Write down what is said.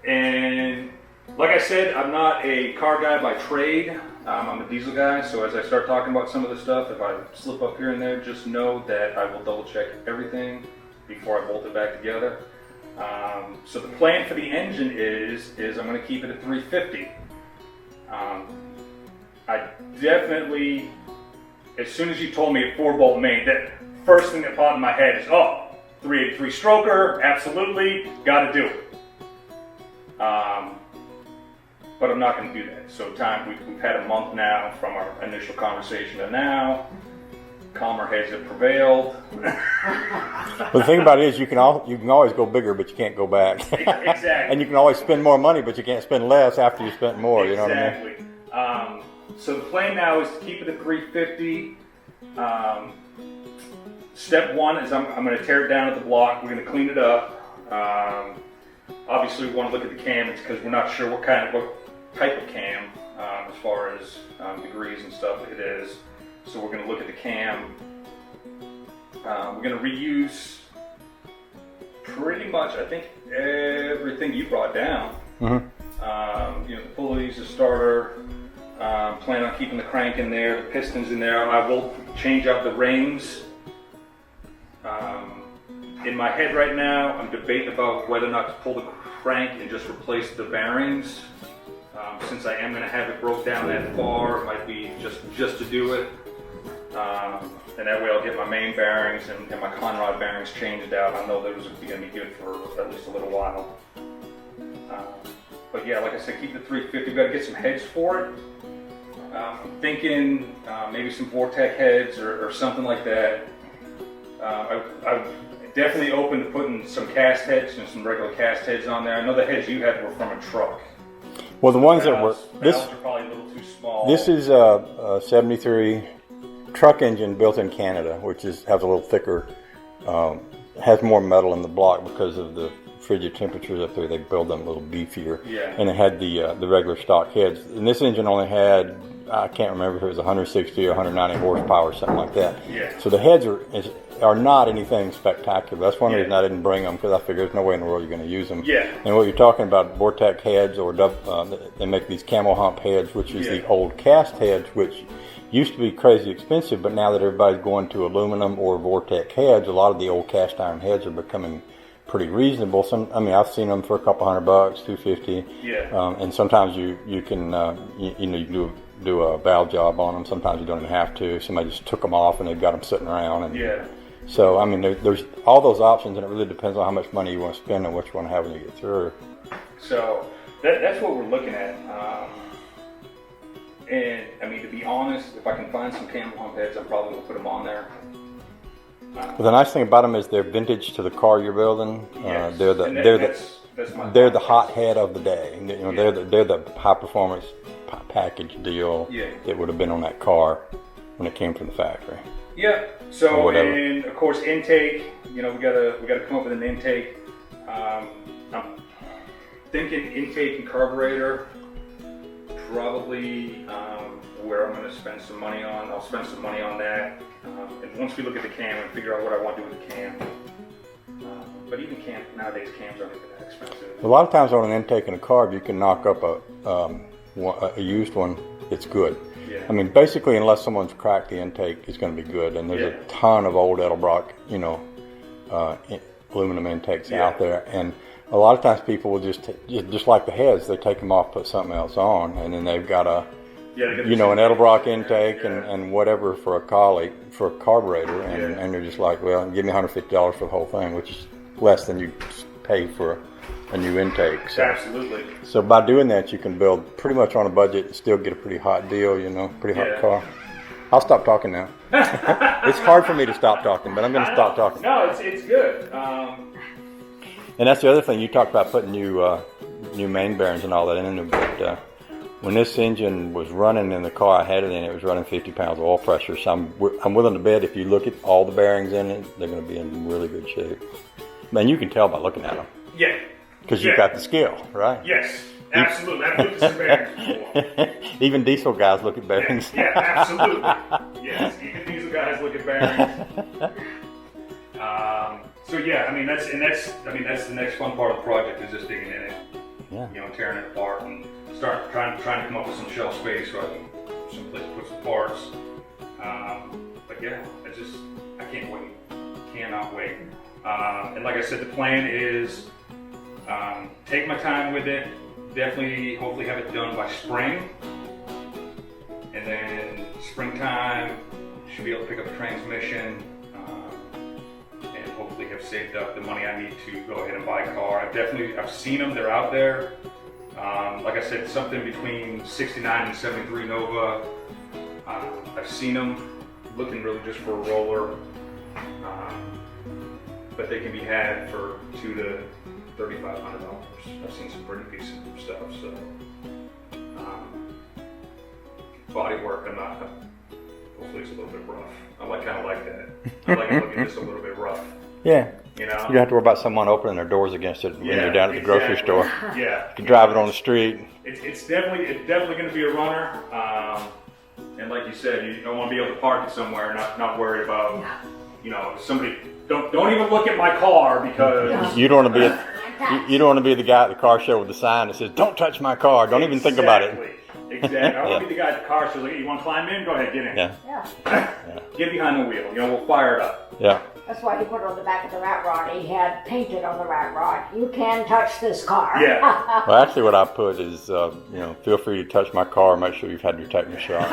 And like I said, I'm not a car guy by trade. I'm a diesel guy, so as I start talking about some of the stuff, if I slip up here and there, just know that I will double check everything before I bolt it back together. So the plan for the engine is I'm going to keep it at 350. I definitely, as soon as you told me a 4-bolt main, that first thing that popped in my head is, 383 stroker, absolutely, got to do it. But I'm not going to do that. So we've had a month now from our initial conversation to now. Calmer heads have prevailed. But the thing about it is you can always go bigger, but you can't go back. Exactly. And you can always spend more money, but you can't spend less after you spent more. You know what I mean? Exactly. So the plan now is to keep it at 350. Step one is I'm going to tear it down at the block. We're going to clean it up. Obviously, we want to look at the cam. It's because we're not sure what type of cam, as far as degrees and stuff it is. So we're going to look at the cam. We're going to reuse pretty much, I think, everything you brought down. Mm-hmm. The pulleys, the starter. Plan on keeping the crank in there, the pistons in there. I will change out the rings. In my head right now, I'm debating about whether or not to pull the crank and just replace the bearings. Since I am going to have it broke down that far, it might be just to do it. And that way I'll get my main bearings and my conrod bearings changed out. I know those are going to be good for at least a little while. But yeah, like I said, keep the 350. We've got to get some heads for it. I'm thinking maybe some Vortec heads or something like that. I'm definitely open to putting some cast heads and some regular cast heads on there. I know the heads you had were from a truck. Well, the ones that were valves are probably a little too small. This is a 73 truck engine built in Canada, which has a little thicker, has more metal in the block because of the frigid temperatures up there. They build them a little beefier. Yeah. And it had the regular stock heads. And this engine only had, I can't remember if it was 160 or 190 horsepower or something like that. Yeah. So the heads are not anything spectacular. That's one reason I didn't bring them, because I figured there's no way in the world you're going to use them. Yeah. And what you're talking about, Vortec heads, or they make these camel hump heads, which is the old cast heads, which used to be crazy expensive, but now that everybody's going to aluminum or Vortec heads, a lot of the old cast iron heads are becoming pretty reasonable. I've seen them for a couple $100, $250. Yeah. And sometimes you can you do a valve job on them. Sometimes you don't even have to. Somebody just took them off and they've got them sitting around. And yeah. So there's all those options, and it really depends on how much money you want to spend and what you want to have when you get through. So that's what we're looking at. And to be honest, if I can find some camel hump heads, I'm probably gonna put them on there. Well, the nice thing about them is they're vintage to the car you're building. Yes. They're the hot head of the day. They're the high performance package deal that would have been on that car when it came from the factory. Yeah. So and of course intake. We gotta come up with an intake. I'm thinking intake and carburetor. Probably where I'm going to spend some money on. I'll spend some money on that. And once we look at the cam and figure out what I want to do with the cam. But even nowadays cams aren't even that expensive. A lot of times on an intake and a carb, you can knock up a used one that's good. Yeah. Basically, unless someone's cracked the intake, it's going to be good. And there's a ton of old Edelbrock, aluminum intakes out there. And a lot of times people will just like the heads, they take them off, put something else on, and then they've got an Edelbrock intake and whatever for a carburetor, and they're just like, well, give me $150 for the whole thing, which is less than you pay for a new intake. So, absolutely. So by doing that, you can build pretty much on a budget and still get a pretty hot deal, pretty hot car. I'll stop talking now. It's hard for me to stop talking, but I'm going to stop talking. No, it's good. And that's the other thing, you talked about putting new main bearings and all that in it, but when this engine was running in the car I had it in, it was running 50 pounds of oil pressure. So I'm willing to bet if you look at all the bearings in it, they're going to be in really good shape. Man, you can tell by looking at them. Yeah. Because you've got the skill, right? Yes, absolutely. I've looked at some bearings before. Even diesel guys look at bearings. Yeah, absolutely. Yes, even diesel guys look at bearings. So yeah, that's the next fun part of the project is just digging in it. Yeah. You know, tearing it apart and start trying to come up with some shelf space so I can someplace to put some parts. But yeah, I can't wait. Cannot wait. And like I said, the plan is take my time with it. Definitely, hopefully have it done by spring. And then springtime, should be able to pick up a transmission. And hopefully have saved up the money I need to go ahead and buy a car. I've seen them, they're out there. Like I said, something between 69 and 73 Nova. I've seen them, looking really just for a roller. But they can be had for $200 to $3,500. I've seen some pretty decent stuff. So body work, hopefully it's a little bit rough. I kind of like that. I like it looking just a little bit rough. Yeah. You know? You don't have to worry about someone opening their doors against it when you're down at the grocery store. Yeah. You can drive it on the street. It's definitely going to be a runner. And like you said, you don't want to be able to park it somewhere, not worry about, you know, somebody. Don't even look at my car because you don't want to be you don't want to be the guy at the car show with the sign that says "Don't touch my car." Don't even think about it. Exactly. I want to be the guy at the car show. Like, you want to climb in? Go ahead, get in. Yeah. Get behind the wheel. You know, we'll fire it up. Yeah. That's why he put it on the back of the rat rod. He had painted on the rat rod, "You can touch this car." Yeah. Well, actually, what I put is, you know, feel free to touch my car. Make sure you've had your tetanus shot.